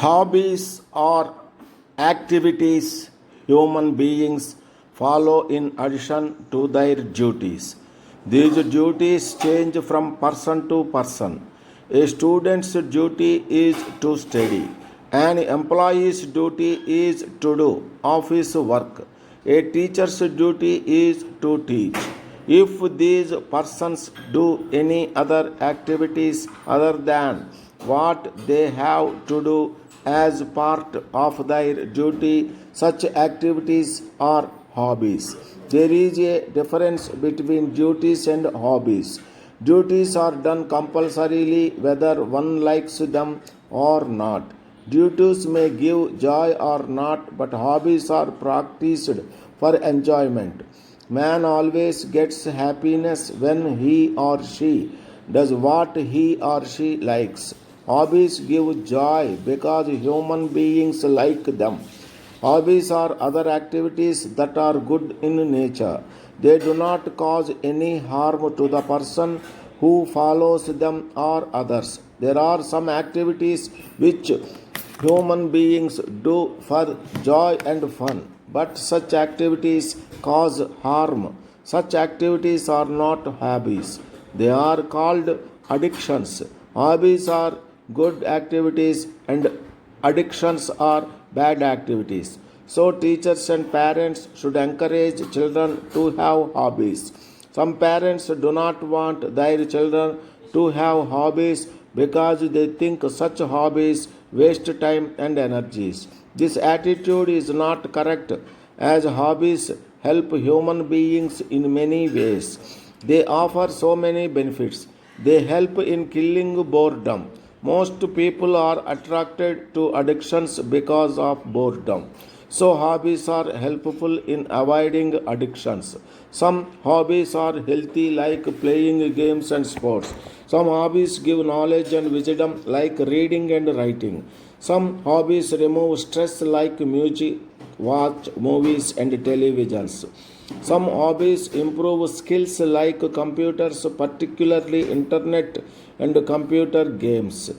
Hobbies are activities human beings follow in addition to their duties. These duties change from person to person. A student's duty is to study. An employee's duty is to do office work. A teacher's duty is to teach. If these persons do any other activities other than what they have to do as part of their duty, such activities are hobbies. There is a difference between duties and hobbies. Duties are done compulsorily whether one likes them or not. Duties may give joy or not, but hobbies are practiced for enjoyment. Man always gets happiness when he or she does what he or she likes. Hobbies give joy because human beings like them. Hobbies are other activities that are good in nature. They do not cause any harm to the person who follows them or others. There are some activities which human beings do for joy and fun, but such activities cause harm. Such activities are not hobbies. They are called addictions. Hobbies are good activities and addictions are bad activities. So, teachers and parents should encourage children to have hobbies. Some parents do not want their children to have hobbies because they think such hobbies waste time and energies. This attitude is not correct as hobbies help human beings in many ways. They offer so many benefits. They help in killing boredom. Most people are attracted to addictions because of boredom. So, hobbies are helpful in avoiding addictions. Some hobbies are healthy, like playing games and sports. Some hobbies give knowledge and wisdom, like reading and writing. Some hobbies remove stress, like music, watch movies, and televisions. Some hobbies improve skills, like computers, particularly internet and computer games.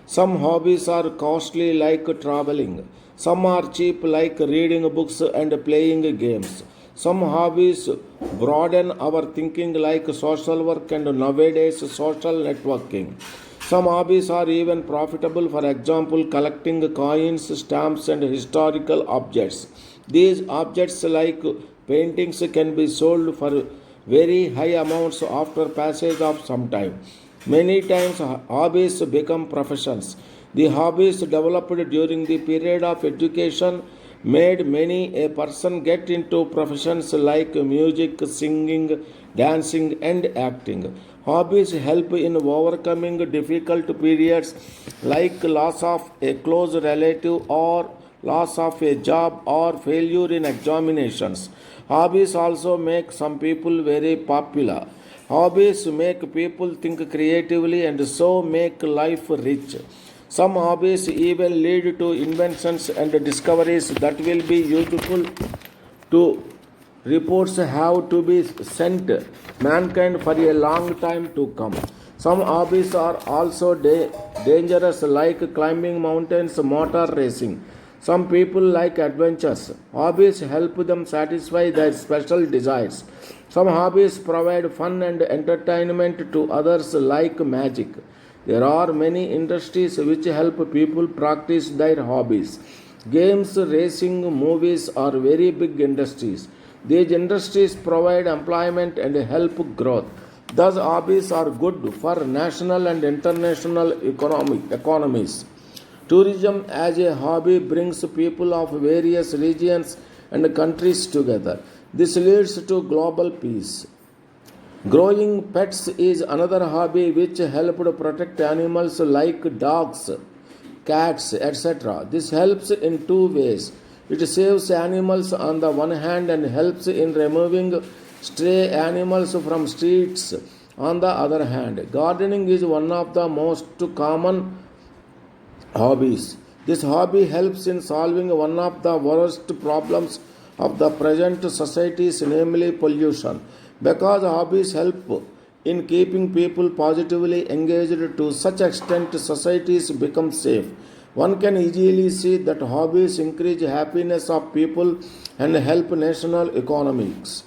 Some hobbies are costly, like traveling. Some are cheap, like reading books and playing games. Some hobbies broaden our thinking, like social work and nowadays social networking. Some hobbies are even profitable, for example, collecting coins, stamps, and historical objects. These objects, like paintings, can be sold for very high amounts after passage of some time. Many times, hobbies become professions. The hobbies developed during the period of education made many a person get into professions like music, singing, dancing, and acting. Hobbies help in overcoming difficult periods like loss of a close relative or loss of a job or failure in examinations. Hobbies also make some people very popular. Hobbies make people think creatively and so make life rich. Some hobbies even lead to inventions and discoveries that will be useful to reports have to be sent mankind for a long time to come. Some hobbies are also dangerous, like climbing mountains, motor racing. Some people like adventures. Hobbies help them satisfy their special desires. Some hobbies provide fun and entertainment to others, like magic. There are many industries which help people practice their hobbies. Games, racing, movies are very big industries. These industries provide employment and help growth. Thus, hobbies are good for national and international economies. Tourism as a hobby brings people of various regions and countries together. This leads to global peace. Growing pets is another hobby which helped protect animals like dogs, cats, etc. This helps in two ways. It saves animals on the one hand and helps in removing stray animals from streets on the other hand. Gardening is one of the most common hobbies. This hobby helps in solving one of the worst problems of the present societies, namely pollution. Because hobbies help in keeping people positively engaged to such extent societies become safe. One can easily see that hobbies increase happiness of people and help national economics.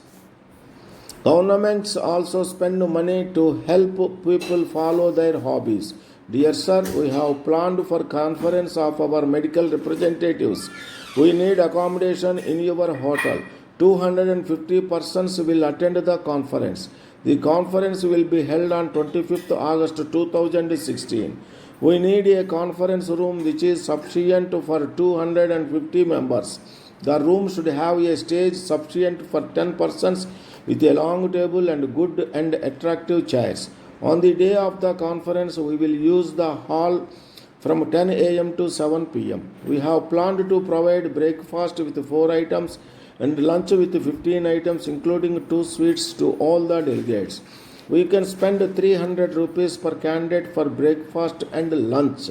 Governments also spend money to help people follow their hobbies. Dear sir, we have planned for conference of our medical representatives. We need accommodation in your hotel. 250 persons will attend the conference. The conference will be held on 25th August 2016. We need a conference room which is sufficient for 250 members. The room should have a stage sufficient for 10 persons with a long table and good and attractive chairs. On the day of the conference, we will use the hall from 10 a.m. to 7 p.m. We have planned to provide breakfast with 4 items and lunch with 15 items, including 2 sweets to all the delegates. We can spend 300 rupees per candidate for breakfast and lunch.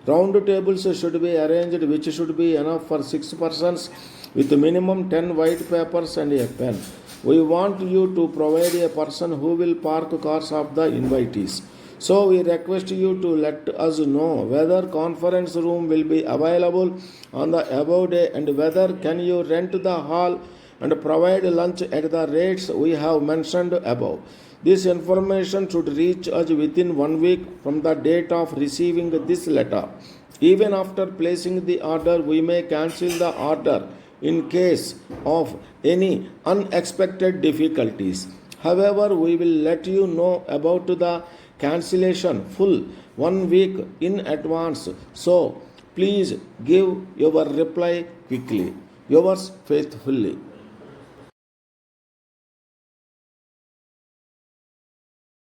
Round tables should be arranged, which should be enough for 6 persons, with minimum 10 white papers and a pen. We want you to provide a person who will park cars of the invitees. So we request you to let us know whether conference room will be available on the above day and whether can you rent the hall and provide lunch at the rates we have mentioned above. This information should reach us within 1 week from the date of receiving this letter. Even after placing the order, we may cancel the order in case of any unexpected difficulties. However, we will let you know about the cancellation full 1 week in advance. So, please give your reply quickly. Yours faithfully.